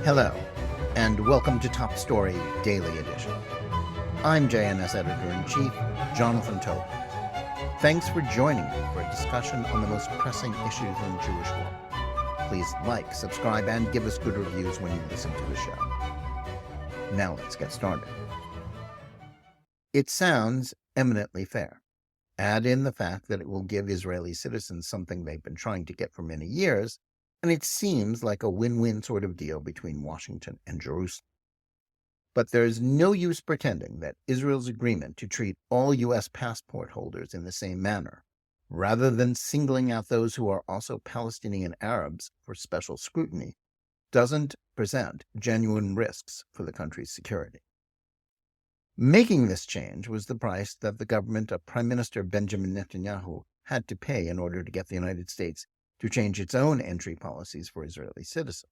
Hello, and welcome to Top Story Daily Edition. I'm JNS Editor-in-Chief, Jonathan Tobin. Thanks for joining me for a discussion on the most pressing issues in the Jewish world. Please like, subscribe, and give us good reviews when you listen to the show. Now let's get started. It sounds eminently fair. Add in the fact that it will give Israeli citizens something they've been trying to get for many years, and it seems like a win-win sort of deal between Washington and Jerusalem. But there's no use pretending that Israel's agreement to treat all U.S. passport holders in the same manner, rather than singling out those who are also Palestinian Arabs for special scrutiny, doesn't present genuine risks for the country's security. Making this change was the price that the government of Prime Minister Benjamin Netanyahu had to pay in order to get the United States to change its own entry policies for Israeli citizens.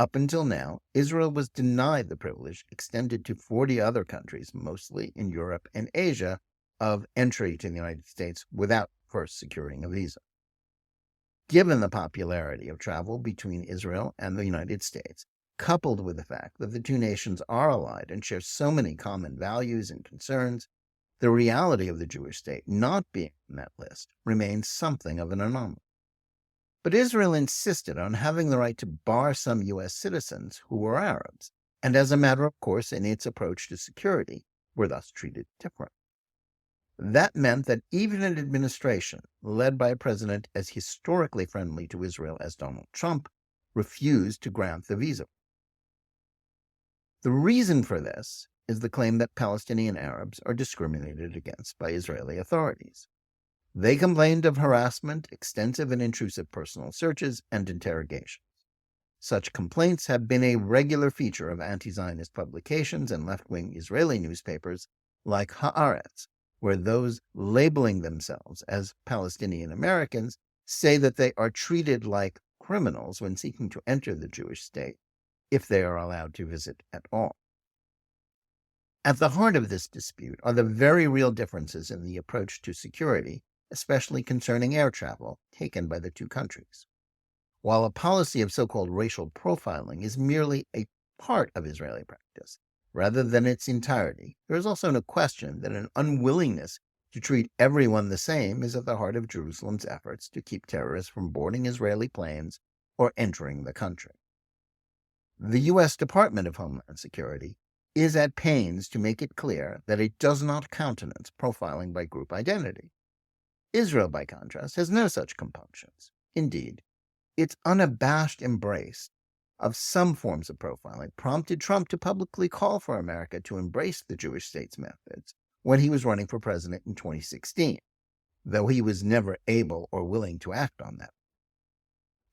Up until now, Israel was denied the privilege extended to 40 other countries, mostly in Europe and Asia, of entry to the United States without first securing a visa. Given the popularity of travel between Israel and the United States, coupled with the fact that the two nations are allied and share so many common values and concerns, the reality of the Jewish state not being on that list remains something of an anomaly. But Israel insisted on having the right to bar some U.S. citizens who were Arabs, and as a matter of course in its approach to security, were thus treated differently. That meant that even an administration led by a president as historically friendly to Israel as Donald Trump refused to grant the visa. The reason for this is the claim that Palestinian Arabs are discriminated against by Israeli authorities. They complained of harassment, extensive and intrusive personal searches, and interrogations. Such complaints have been a regular feature of anti-Zionist publications and left-wing Israeli newspapers like Haaretz, where those labeling themselves as Palestinian Americans say that they are treated like criminals when seeking to enter the Jewish state, if they are allowed to visit at all. At the heart of this dispute are the very real differences in the approach to security, especially concerning air travel, taken by the two countries. While a policy of so-called racial profiling is merely a part of Israeli practice, rather than its entirety, there is also no question that an unwillingness to treat everyone the same is at the heart of Jerusalem's efforts to keep terrorists from boarding Israeli planes or entering the country. The U.S. Department of Homeland Security is at pains to make it clear that it does not countenance profiling by group identity. Israel, by contrast, has no such compunctions. Indeed, its unabashed embrace of some forms of profiling prompted Trump to publicly call for America to embrace the Jewish state's methods when he was running for president in 2016, though he was never able or willing to act on that.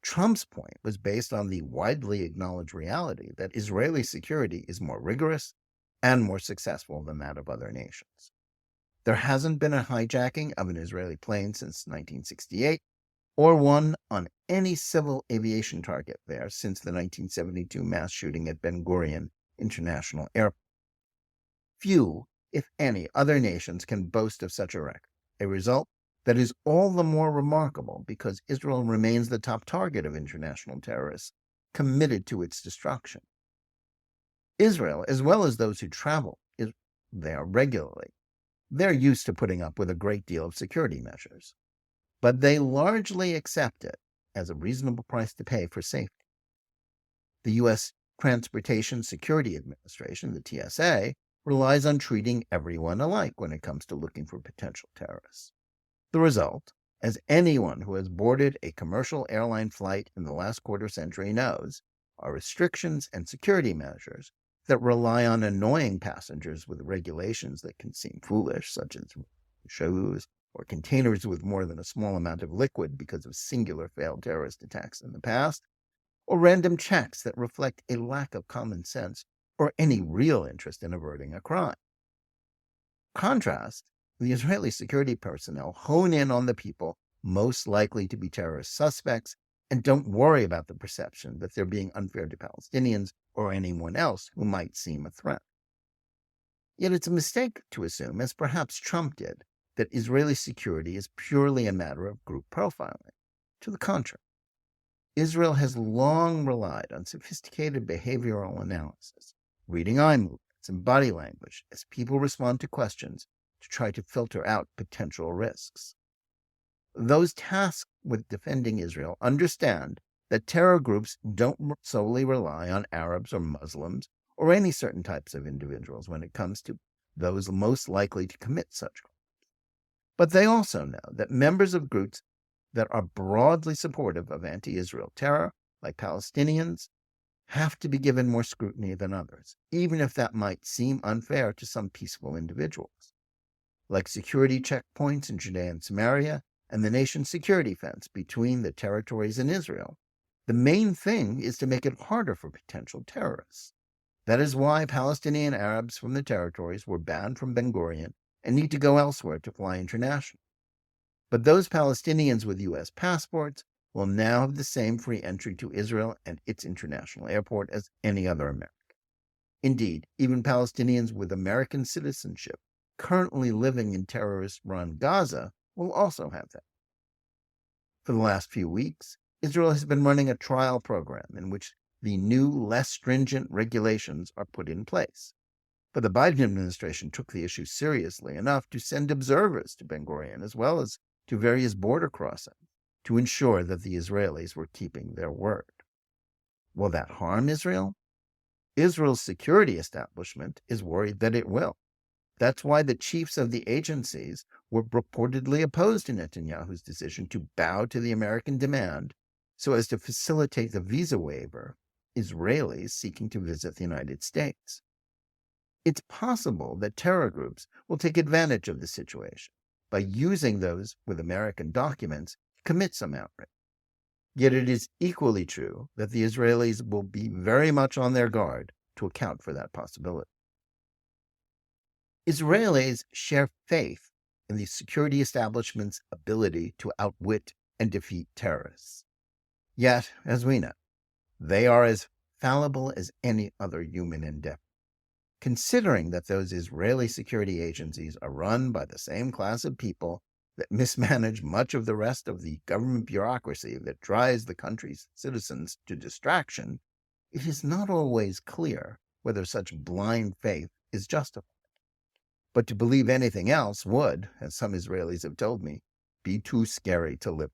Trump's point was based on the widely acknowledged reality that Israeli security is more rigorous and more successful than that of other nations. There hasn't been a hijacking of an Israeli plane since 1968, or one on any civil aviation target there since the 1972 mass shooting at Ben Gurion International Airport. Few, if any, other nations can boast of such a record, a result that is all the more remarkable because Israel remains the top target of international terrorists committed to its destruction. Israel, as well as those who travel there regularly, they're used to putting up with a great deal of security measures, but they largely accept it as a reasonable price to pay for safety. The U.S. Transportation Security Administration, the TSA, relies on treating everyone alike when it comes to looking for potential terrorists. The result, as anyone who has boarded a commercial airline flight in the last quarter century knows, are restrictions and security measures that rely on annoying passengers with regulations that can seem foolish, such as shoes or containers with more than a small amount of liquid because of singular failed terrorist attacks in the past, or random checks that reflect a lack of common sense or any real interest in averting a crime. Contrast, the Israeli security personnel hone in on the people most likely to be terrorist suspects and don't worry about the perception that they're being unfair to Palestinians or anyone else who might seem a threat. Yet it's a mistake to assume, as perhaps Trump did, that Israeli security is purely a matter of group profiling. To the contrary, Israel has long relied on sophisticated behavioral analysis, reading eye movements and body language as people respond to questions to try to filter out potential risks. Those tasked with defending Israel understand that terror groups don't solely rely on Arabs or Muslims or any certain types of individuals when it comes to those most likely to commit such crimes. But they also know that members of groups that are broadly supportive of anti-Israel terror, like Palestinians, have to be given more scrutiny than others, even if that might seem unfair to some peaceful individuals. Like security checkpoints in Judea and Samaria and the nation's security fence between the territories and Israel, the main thing is to make it harder for potential terrorists. That is why Palestinian Arabs from the territories were banned from Ben Gurion and need to go elsewhere to fly internationally. But those Palestinians with U.S. passports will now have the same free entry to Israel and its international airport as any other American. Indeed, even Palestinians with American citizenship currently living in terrorist-run Gaza will also have that. For the last few weeks, Israel has been running a trial program in which the new, less stringent regulations are put in place. But the Biden administration took the issue seriously enough to send observers to Ben Gurion as well as to various border crossings to ensure that the Israelis were keeping their word. Will that harm Israel? Israel's security establishment is worried that it will. That's why the chiefs of the agencies were reportedly opposed to Netanyahu's decision to bow to the American demand so as to facilitate the visa waiver Israelis seeking to visit the United States. It's possible that terror groups will take advantage of the situation by using those with American documents to commit some outrage. Yet it is equally true that the Israelis will be very much on their guard to account for that possibility. Israelis share faith in the security establishment's ability to outwit and defeat terrorists. Yet, as we know, they are as fallible as any other human endeavor. Considering that those Israeli security agencies are run by the same class of people that mismanage much of the rest of the government bureaucracy that drives the country's citizens to distraction, it is not always clear whether such blind faith is justified. But to believe anything else would, as some Israelis have told me, be too scary to live.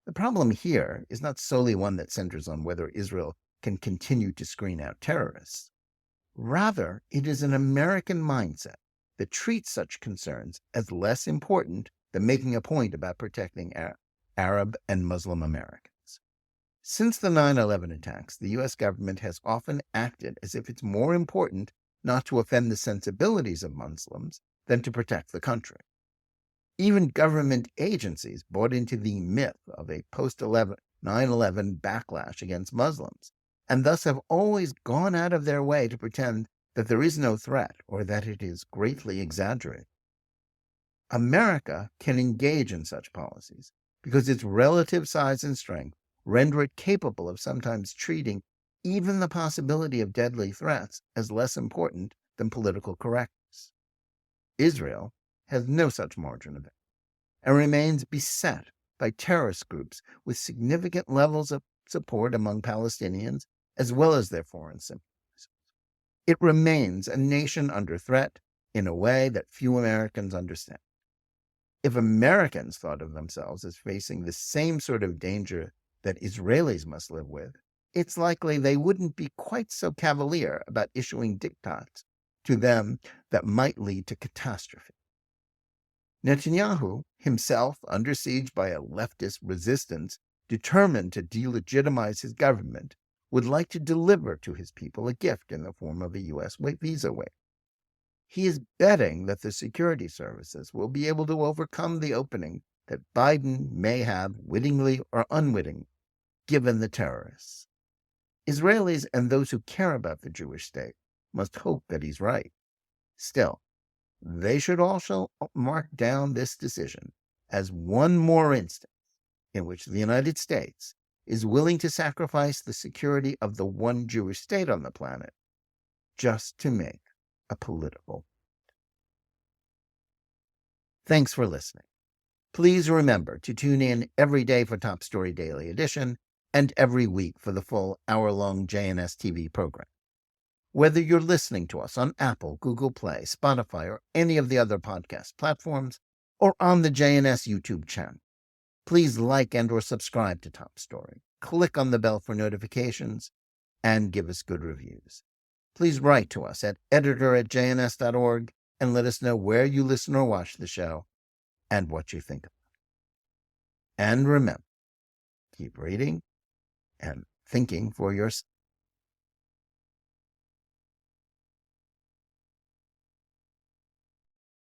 The problem here is not solely one that centers on whether Israel can continue to screen out terrorists. Rather, it is an American mindset that treats such concerns as less important than making a point about protecting Arab and Muslim Americans. Since the 9/11 attacks, the U.S. government has often acted as if it's more important not to offend the sensibilities of Muslims than to protect the country. Even government agencies bought into the myth of a post-9/11 backlash against Muslims, and thus have always gone out of their way to pretend that there is no threat or that it is greatly exaggerated. America can engage in such policies because its relative size and strength render it capable of sometimes treating even the possibility of deadly threats as less important than political correctness. Israel has no such margin of error and remains beset by terrorist groups with significant levels of support among Palestinians as well as their foreign sympathizers. It remains a nation under threat in a way that few Americans understand. If Americans thought of themselves as facing the same sort of danger that Israelis must live with, it's likely they wouldn't be quite so cavalier about issuing diktats to them that might lead to catastrophe. Netanyahu, himself under siege by a leftist resistance determined to delegitimize his government, would like to deliver to his people a gift in the form of a U.S. visa waiver. He is betting that the security services will be able to overcome the opening that Biden may have, wittingly or unwittingly, given the terrorists. Israelis and those who care about the Jewish state must hope that he's right. Still, they should also mark down this decision as one more instance in which the United States is willing to sacrifice the security of the one Jewish state on the planet just to make a political. Thanks for listening. Please remember to tune in every day for Top Story Daily Edition and every week for the full hour-long JNS TV program. Whether you're listening to us on Apple, Google Play, Spotify, or any of the other podcast platforms, or on the JNS YouTube channel, please like and or subscribe to Top Story. Click on the bell for notifications and give us good reviews. Please write to us at editor@jns.org and let us know where you listen or watch the show and what you think of it. And remember, keep reading and thinking for yourself.